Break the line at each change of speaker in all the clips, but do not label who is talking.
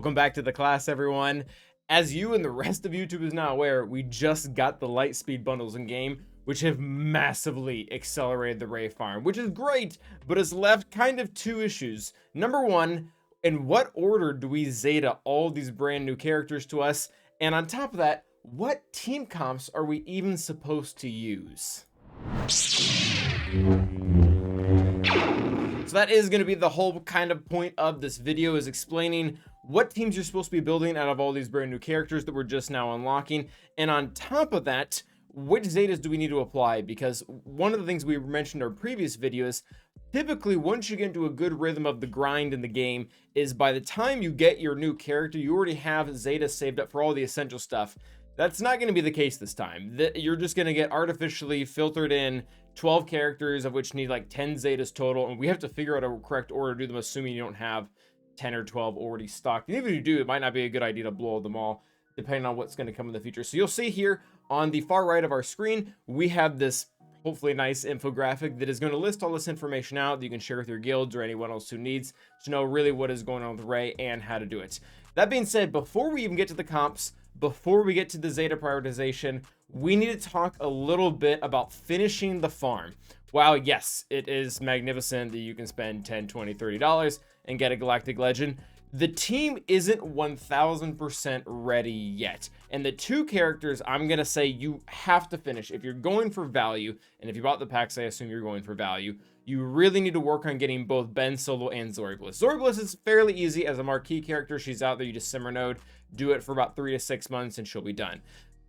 Welcome back to the class, everyone. As you and the rest of YouTube is now aware, we just got the light speed bundles in game, which have massively accelerated the Ray farm, which is great, but has left kind of two issues. Number one, in what order do we Zeta all these brand new characters to us? And on top of that, what team comps are we even supposed to use? So that is going to be the whole kind of point of this video, is explaining what teams you're supposed to be building out of all these brand new characters that we're just now unlocking. And on top of that, which Zetas do we need to apply? Because one of the things we mentioned in our previous videos, typically once you get into a good rhythm of the grind in the game, is by the time you get your new character, you already have Zeta saved up for all the essential stuff. That's not going to be the case this time. You're just going to get artificially filtered in 12 characters, of which need like 10 Zetas total, and we have to figure out a correct order to do them, assuming you don't have 10 or 12 already stocked. And even if you do, it might not be a good idea to blow them all, depending on what's going to come in the future. So you'll see here on the far right of our screen, we have this hopefully nice infographic that is going to list all this information out that you can share with your guilds or anyone else who needs to know really what is going on with Ray and how to do it. That being said, before we even get to the comps, before we get to the Zeta prioritization, we need to talk a little bit about finishing the farm. While yes, it is magnificent that you can spend $10, $20, $30 and get a Galactic Legend, the team isn't 1000% ready yet. And the two characters I'm going to say you have to finish if you're going for value, and if you bought the packs, I assume you're going for value, you really need to work on getting both Ben Solo and Zorii Bliss. Zorii Bliss is fairly easy as a marquee character. She's out there, you just simmer node, do it for about 3 to 6 months and she'll be done.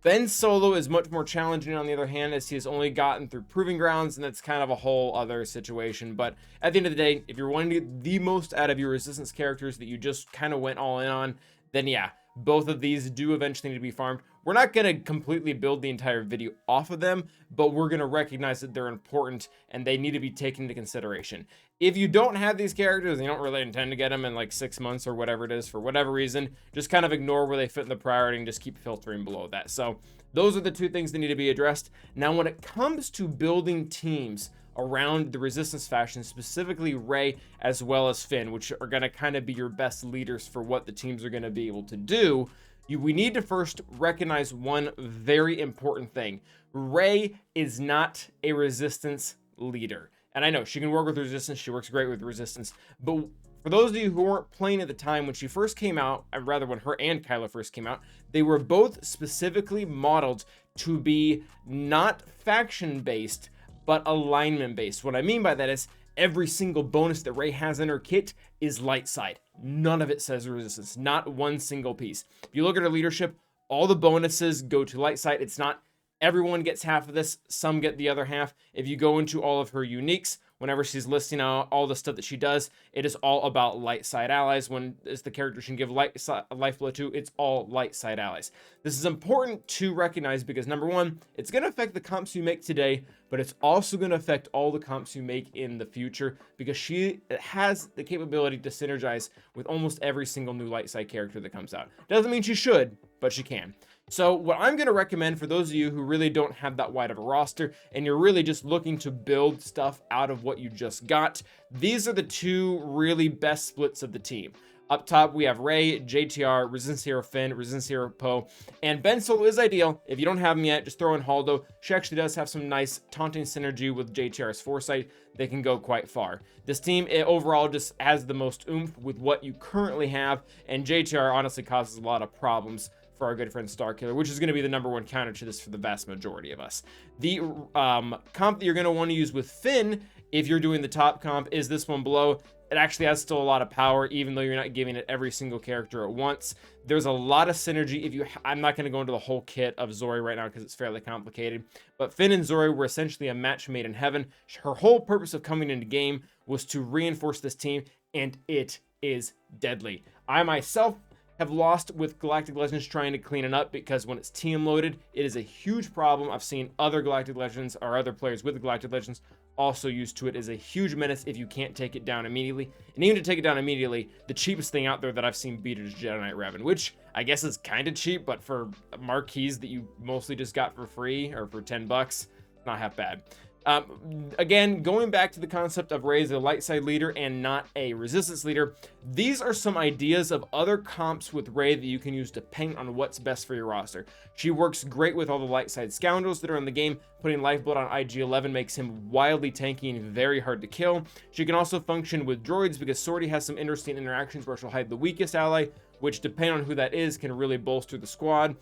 Ben Solo is much more challenging on the other hand, as he has only gotten through Proving Grounds, and that's kind of a whole other situation. But at the end of the day, if you're wanting to get the most out of your resistance characters that you just kind of went all in on, then yeah, both of these do eventually need to be farmed. We're not going to completely build the entire video off of them, but we're going to recognize that they're important and they need to be taken into consideration. If you don't have these characters and you don't really intend to get them in like 6 months or whatever it is, for whatever reason, just kind of ignore where they fit in the priority and just keep filtering below that. So those are the two things that need to be addressed. Now, when it comes to building teams around the resistance faction, specifically Ray as well as Finn, which are going to kind of be your best leaders for what the teams are going to be able to do, we need to first recognize one very important thing. Ray is not a resistance leader. And I know she can work with resistance. She works great with resistance. But for those of you who weren't playing at the time when she first came out, or rather when her and Kyla first came out, they were both specifically modeled to be not faction-based, but alignment-based. What I mean by that is every single bonus that Ray has in her kit is light side. None of it says resistance, not one single piece. If you look at her leadership, all the bonuses go to light side. It's not everyone gets half of this, some get the other half. If you go into all of her uniques, whenever she's listing out all the stuff that she does, it is all about light side allies. When it's the character she can give lifeblood to, it's all light side allies. This is important to recognize because number one, it's going to affect the comps you make today, but it's also going to affect all the comps you make in the future because she has the capability to synergize with almost every single new light side character that comes out. Doesn't mean she should, but she can. So what I'm going to recommend for those of you who really don't have that wide of a roster and you're really just looking to build stuff out of what you just got, these are the two really best splits of the team. Up top, we have Ray, JTR, Resistance Hero Finn, Resistance Hero Poe, and Ben Solo is ideal. If you don't have him yet, just throw in Haldo. She actually does have some nice taunting synergy with JTR's Foresight. They can go quite far. This team overall just has the most oomph with what you currently have, and JTR honestly causes a lot of problems for our good friend Starkiller, which is going to be the number one counter to this for the vast majority of us. The comp that you're going to want to use with Finn, if you're doing the top comp, is this one below. It actually has still a lot of power, even though you're not giving it every single character at once. There's a lot of synergy. I'm not going to go into the whole kit of Zorii right now because it's fairly complicated, but Finn and Zorii were essentially a match made in heaven. Her whole purpose of coming into game was to reinforce this team, and it is deadly. I myself have lost with Galactic Legends trying to clean it up because when it's team loaded, it is a huge problem. I've seen other Galactic Legends or other players with the Galactic Legends also used to it. Is a huge menace if you can't take it down immediately. And even to take it down immediately, the cheapest thing out there that I've seen beat it is Jedi Knight Revan, which I guess is kind of cheap, but for marquees that you mostly just got for free or for $10, not half bad. Again, going back to the concept of Ray as a light side leader and not a resistance leader, these are some ideas of other comps with Ray that you can use depending on what's best for your roster. She works great with all the light side scoundrels that are in the game. Putting Lifeblood on IG-11 makes him wildly tanky and very hard to kill. She can also function with droids because Zorii has some interesting interactions where she'll hide the weakest ally, which depending on who that is can really bolster the squad.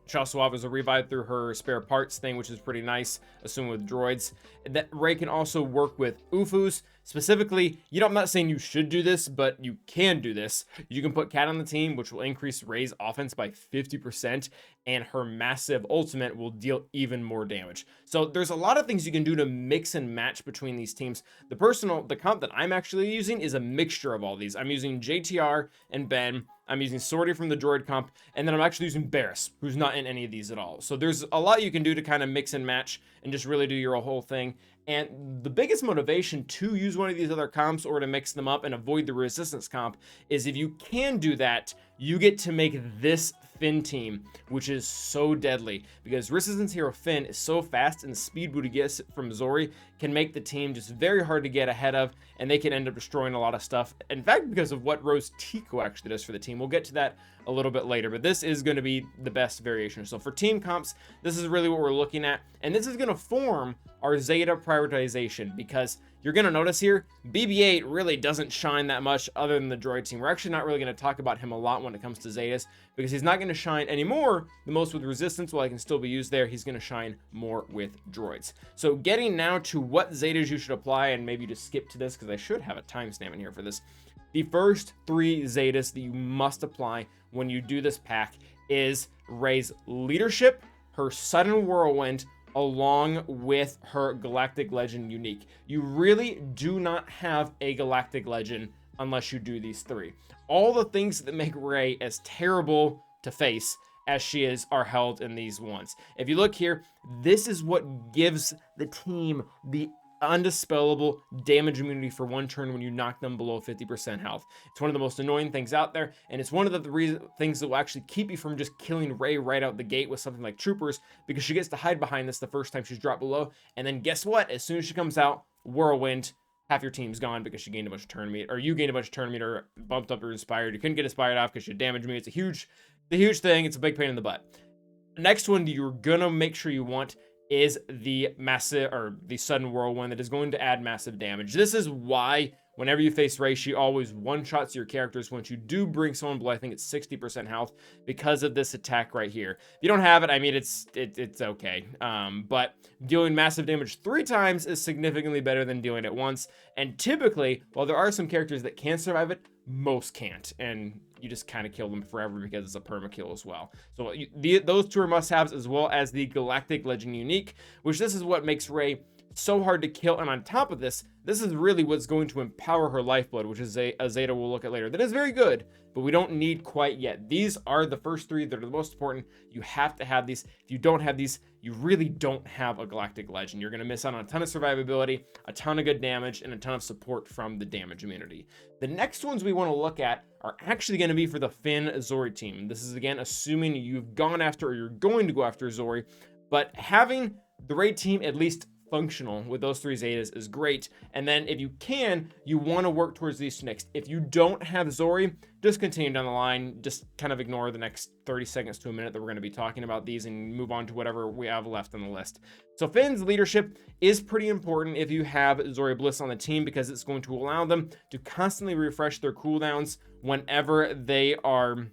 She also offers a revive through her spare parts thing, which is pretty nice, assuming with droids. That Ray can also work with UFUs. Specifically, I'm not saying you should do this, but you can do this. You can put Cat on the team, which will increase Ray's offense by 50%, and her massive ultimate will deal even more damage. So there's a lot of things you can do to mix and match between these teams. The comp that I'm actually using is a mixture of all these. I'm using JTR and Ben. I'm using Zorii from the droid comp, and then I'm actually using Barris, who's not in any of these at all. So there's a lot you can do to kind of mix and match and just really do your whole thing. And the biggest motivation to use one of these other comps or to mix them up and avoid the resistance comp is if you can do that, you get to make this Finn team, which is so deadly because Resistance Hero Finn is so fast, and the speed boost he gets from Zorii can make the team just very hard to get ahead of, and they can end up destroying a lot of stuff. In fact, because of what Rose Tico actually does for the team. We'll get to that a little bit later, but this is going to be the best variation. So for team comps, this is really what we're looking at, and this is going to form our Zeta prioritization because you're going to notice here, BB-8 really doesn't shine that much other than the droid team. We're actually not really going to talk about him a lot when it comes to Zetas because he's not going to shine anymore the most with resistance. While he can still be used there, he's going to shine more with droids. So getting now to what Zetas you should apply, and maybe just skip to this because I should have a timestamp in here for this. The first 3 Zetas that you must apply when you do this pack is Ray's leadership, her sudden whirlwind, along with her Galactic Legend unique. You really do not have a Galactic Legend unless you do these 3. All the things that make Ray as terrible to face as she is are held in these ones. If you look here, this is what gives the team the undispellable damage immunity for 1 turn when you knock them below 50% health. It's one of the most annoying things out there, and it's one of the things that will actually keep you from just killing Ray right out the gate with something like Troopers, because she gets to hide behind this the first time she's dropped below, and then guess what? As soon as she comes out, whirlwind, half your team's gone because she gained a bunch of turn meter, or you gained a bunch of turn meter, bumped up or inspired. You couldn't get inspired off because you damaged me. It's a huge thing. It's a big pain in the butt. Next one you're gonna make sure you want is the massive, or the sudden whirlwind that is going to add massive damage. This is why whenever you face Ray, she always one-shots your characters once you do bring someone below, I think it's 60% health, because of this attack right here. If you don't have it, I mean, it's okay. But dealing massive damage 3 times is significantly better than doing it once. And typically, while there are some characters that can survive it, most can't, and you just kind of kill them forever because it's a perma kill as well. So those 2 are must-haves, as well as the Galactic Legend unique, which this is what makes Ray so hard to kill. And on top of this, this is really what's going to empower her Lifeblood, which is a Zeta we'll look at later. That is very good, but we don't need quite yet. These are the first 3 that are the most important. You have to have these. If you don't have these, you really don't have a Galactic Legend. You're going to miss out on a ton of survivability, a ton of good damage, and a ton of support from the damage immunity. The next ones we want to look at are actually going to be for the Finn Zorii team. This is, again, assuming you've gone after, or you're going to go after Zorii, but having the Ray team at least functional with those 3 Zetas is great. And then if you can, you want to work towards these next. If you don't have Zorii, just continue down the line. Just kind of ignore the next 30 seconds to a minute that we're going to be talking about these and move on to whatever we have left on the list. So Finn's leadership is pretty important if you have Zorii Bliss on the team, because it's going to allow them to constantly refresh their cooldowns whenever they are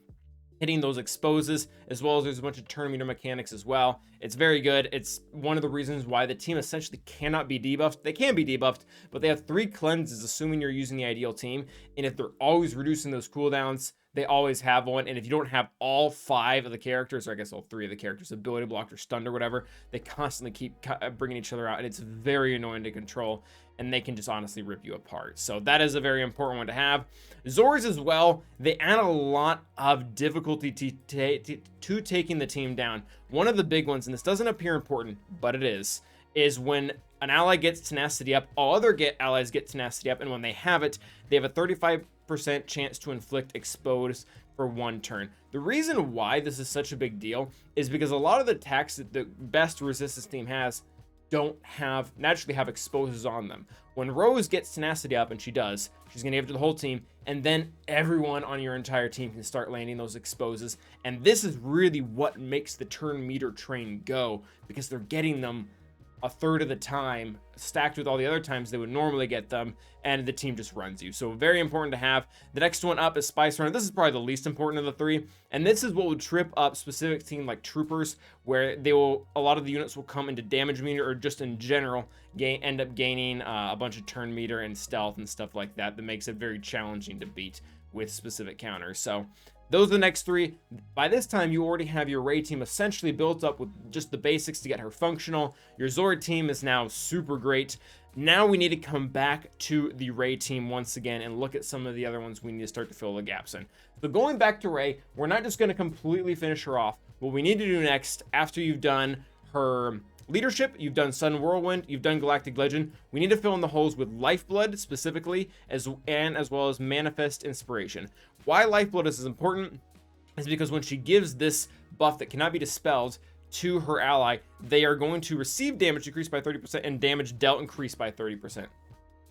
hitting those exposes, as well as there's a bunch of turn meter mechanics as well. It's very good. It's one of the reasons why the team essentially cannot be debuffed. They can be debuffed, but they have 3 cleanses, assuming you're using the ideal team. And if they're always reducing those cooldowns, they always have one. And if you don't have all 5 of the characters, or I guess all 3 of the characters, ability blocked or stunned or whatever, they constantly keep bringing each other out, and it's very annoying to control, and they can just honestly rip you apart. So that is a very important one to have. Zori's as well, they add a lot of difficulty to taking the team down. One of the big ones, and this doesn't appear important, but it is when an ally gets tenacity up, all other allies get tenacity up, and when they have it, they have a 35% chance to inflict expose for 1 turn. The reason why this is such a big deal is because a lot of the attacks that the best resistance team has don't naturally have exposes on them. When Rose gets tenacity up, and she does, she's gonna give it to the whole team, and then everyone on your entire team can start landing those exposes. And this is really what makes the turn meter train go, because they're getting them a third of the time, stacked with all the other times they would normally get them, and the team just runs you. So very important to have. The next one up is Spice Runner. This is probably the least important of the three, and this is what will trip up specific team like Troopers, where a lot of the units will come into damage meter, or just in general end up gaining a bunch of turn meter and stealth and stuff like that. That makes it very challenging to beat with specific counters. So those are the next three. By this time, you already have your Ray team essentially built up with just the basics to get her functional. Your Zorii team is now super great. Now we need to come back to the Ray team once again and look at some of the other ones we need to start to fill the gaps in. So going back to Ray, we're not just going to completely finish her off. What we need to do next, after you've done her leadership, you've done Sun Whirlwind, you've done Galactic Legend, we need to fill in the holes with Lifeblood specifically, as well as Manifest Inspiration. Why Lifeblood is important is because when she gives this buff that cannot be dispelled to her ally, they are going to receive damage increased by 30% and damage dealt increased by 30%.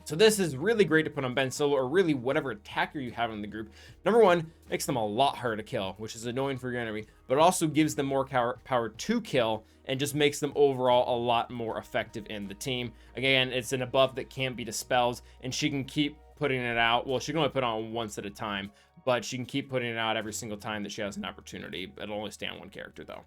So this is really great to put on Ben Solo, or really whatever attacker you have in the group. Number one, makes them a lot harder to kill, which is annoying for your enemy, but also gives them more power to kill, and just makes them overall a lot more effective in the team. Again, it's an buff that can't be dispelled, and she can keep putting it out. Well, she can only put it on once at a time, but she can keep putting it out every single time that she has an opportunity. It'll only stay on one character though.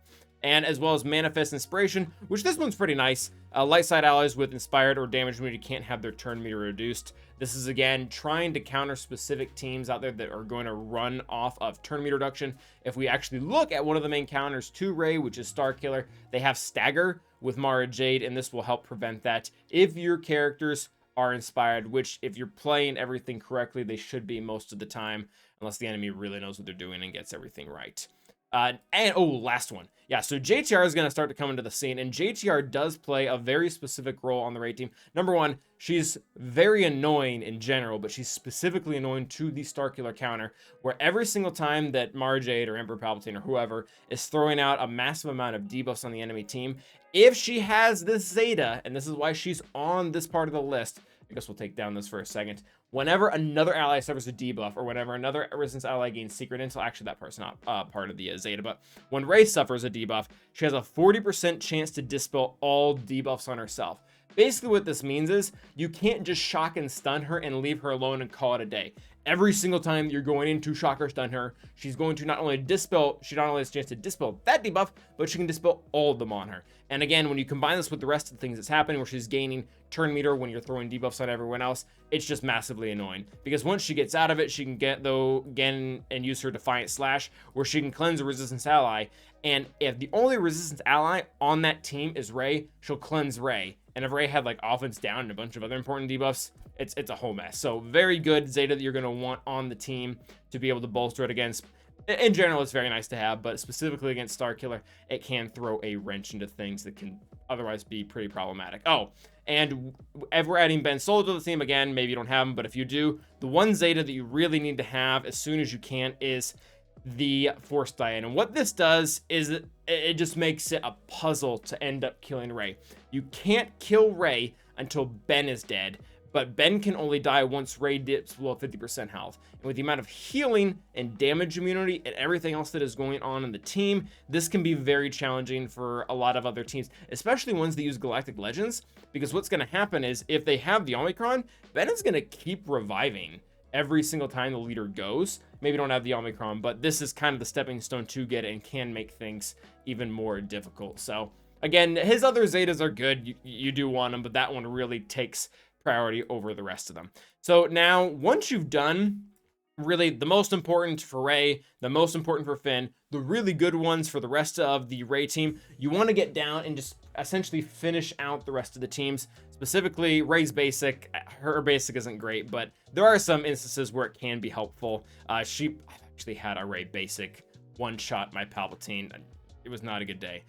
And as well as Manifest Inspiration, which this one's pretty nice. Light side allies with Inspired or Damage meter can't have their turn meter reduced. This is, again, trying to counter specific teams out there that are going to run off of turn meter reduction. If we actually look at one of the main counters to Ray, which is Starkiller, they have Stagger with Mara Jade, and this will help prevent that if your characters are inspired, which if you're playing everything correctly, they should be most of the time, unless the enemy really knows what they're doing and gets everything right. Last one. Yeah, so JTR is going to start to come into the scene, and JTR does play a very specific role on the Ray team. Number one, she's very annoying in general, but she's specifically annoying to the Starkiller counter, where every single time that Mara Jade or Emperor Palpatine or whoever is throwing out a massive amount of debuffs on the enemy team, if she has this Zeta, and this is why she's on this part of the list, I guess we'll take down this for a second. Whenever another ally suffers a debuff, or whenever another resistance ally gains secret intel, actually that part's not part of the Zeta, but when Ray suffers a debuff, she has a 40% chance to dispel all debuffs on herself. Basically what this means is you can't just shock and stun her and leave her alone and call it a day. Every single time you're going in to shock or stun her, she's going to not only has a chance to dispel that debuff, but she can dispel all of them on her. And again, when you combine this with the rest of the things that's happening, where she's gaining turn meter when you're throwing debuffs on everyone else, it's just massively annoying. Because once she gets out of it, she can again and use her Defiant Slash, where she can cleanse a resistance ally. And if the only resistance ally on that team is Ray, she'll cleanse Ray. And if Ray had like offense down and a bunch of other important debuffs, it's a whole mess. So very good Zeta that you're going to want on the team to be able to bolster it against. In general, it's very nice to have, but specifically against Starkiller, it can throw a wrench into things that can otherwise be pretty problematic. Oh, and if we're adding Ben Solo to the team, again, maybe you don't have him, but if you do, the one Zeta that you really need to have as soon as you can is the Force Die-In. And what this does is it just makes it a puzzle to end up killing Ray. You can't kill Ray until Ben is dead, but Ben can only die once Ray dips below 50% health. And with the amount of healing and damage immunity and everything else that is going on in the team, this can be very challenging for a lot of other teams, especially ones that use Galactic Legends, because what's going to happen is if they have the Omicron, Ben is going to keep reviving every single time the leader goes. Maybe don't have the Omicron, but this is kind of the stepping stone to get it and can make things even more difficult. So again, his other Zetas are good. You do want them, but that one really takes priority over the rest of them. So now, once you've done really the most important for Ray, the most important for Finn, the really good ones for the rest of the Ray team, you want to get down and just essentially finish out the rest of the teams. Specifically, Ray's basic. Her basic isn't great, but there are some instances where it can be helpful. I've actually had a Ray basic one-shot my Palpatine it was not a good day.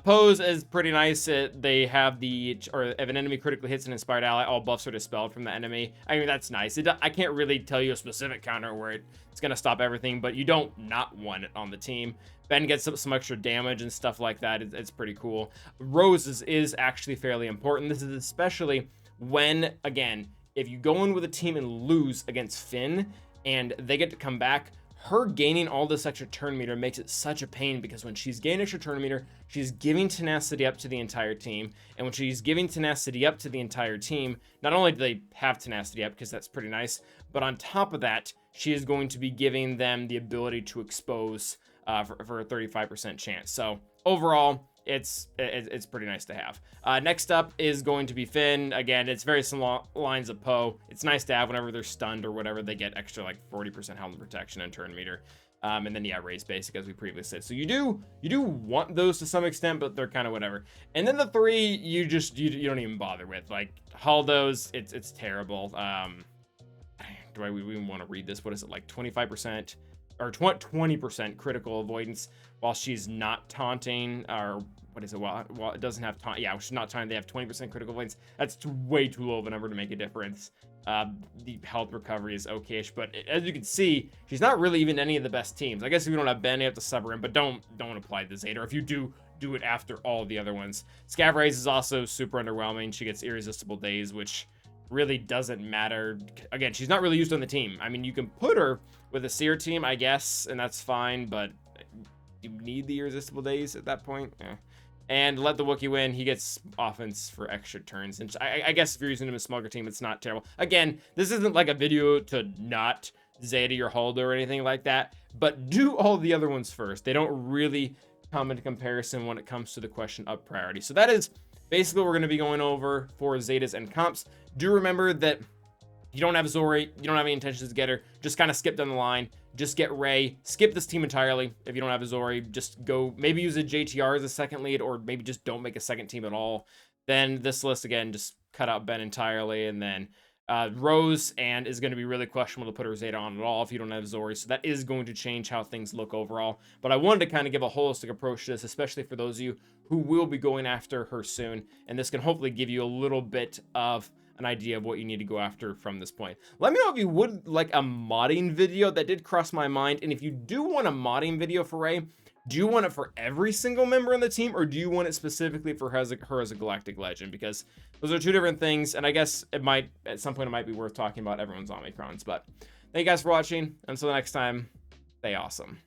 Pose is pretty nice. They have if an enemy critically hits an inspired ally, all buffs are dispelled from the enemy. I mean, that's nice. I can't really tell you a specific counter where it's going to stop everything, but you don't not want it on the team. Ben gets some extra damage and stuff like that. It's pretty cool. Rose is actually fairly important. This is especially when, again, if you go in with a team and lose against Finn and they get to come back, her gaining all this extra turn meter makes it such a pain, because when she's gaining extra turn meter, she's giving tenacity up to the entire team. And when she's giving tenacity up to the entire team, not only do they have tenacity up, because that's pretty nice, but on top of that, she is going to be giving them the ability to expose for a 35% chance. So overall, it's pretty nice to have. Next up is going to be Finn. Again, it's very similar lines of Poe. It's nice to have whenever they're stunned or whatever. They get extra like 40% health and protection and turn meter. And then yeah, Ray's basic, as we previously said. So you do want those to some extent, but they're kind of whatever. And then the 3 you don't even bother with. Like Haldo's, it's terrible. Do we even want to read this? What is it, like 25%? Or 20% critical avoidance while she's not taunting, or what is it? Well, it doesn't have taunt. Yeah, she's not taunting. They have 20% critical avoidance. That's way too low of a number to make a difference. The health recovery is okay-ish, but as you can see, she's not really even any of the best teams. I guess if you don't have Ben, you have to sub her in, but don't apply the Zeta. Or if you do it after all the other ones. Scav Raze is also super underwhelming. She gets irresistible days, which really doesn't matter. Again, she's not really used on the team. I mean, you can put her with a Seer team, I guess, and that's fine, but you need the irresistible days at that point. And let the Wookiee win. He gets offense for extra turns, and I guess if you're using him as Smuggler team, it's not terrible. Again, this isn't like a video to not Zeta your Holdo or anything like that, but do all the other ones first. They don't really come into comparison when it comes to the question of priority. So that is basically what we're going to be going over for Zetas and comps. Do remember that you don't have Zorii, you don't have any intentions to get her, just kind of skip down the line. Just get Ray. Skip this team entirely. If you don't have a Zorii, just go, maybe use a JTR as a second lead, or maybe just don't make a second team at all. Then this list, again, just cut out Ben entirely, and then Rose, and is going to be really questionable to put her Zeta on at all if you don't have Zorii. So that is going to change how things look overall. But I wanted to kind of give a holistic approach to this, especially for those of you who will be going after her soon. And this can hopefully give you a little bit of an idea of what you need to go after from this point. Let me know if you would like a modding video. That did cross my mind. And if you do want a modding video for Ray, do you want it for every single member on the team, or do you want it specifically for her as a Galactic Legend? Because those are two different things, and I guess it might, at some point, it might be worth talking about everyone's Omicrons. But thank you guys for watching. Until next time, stay awesome.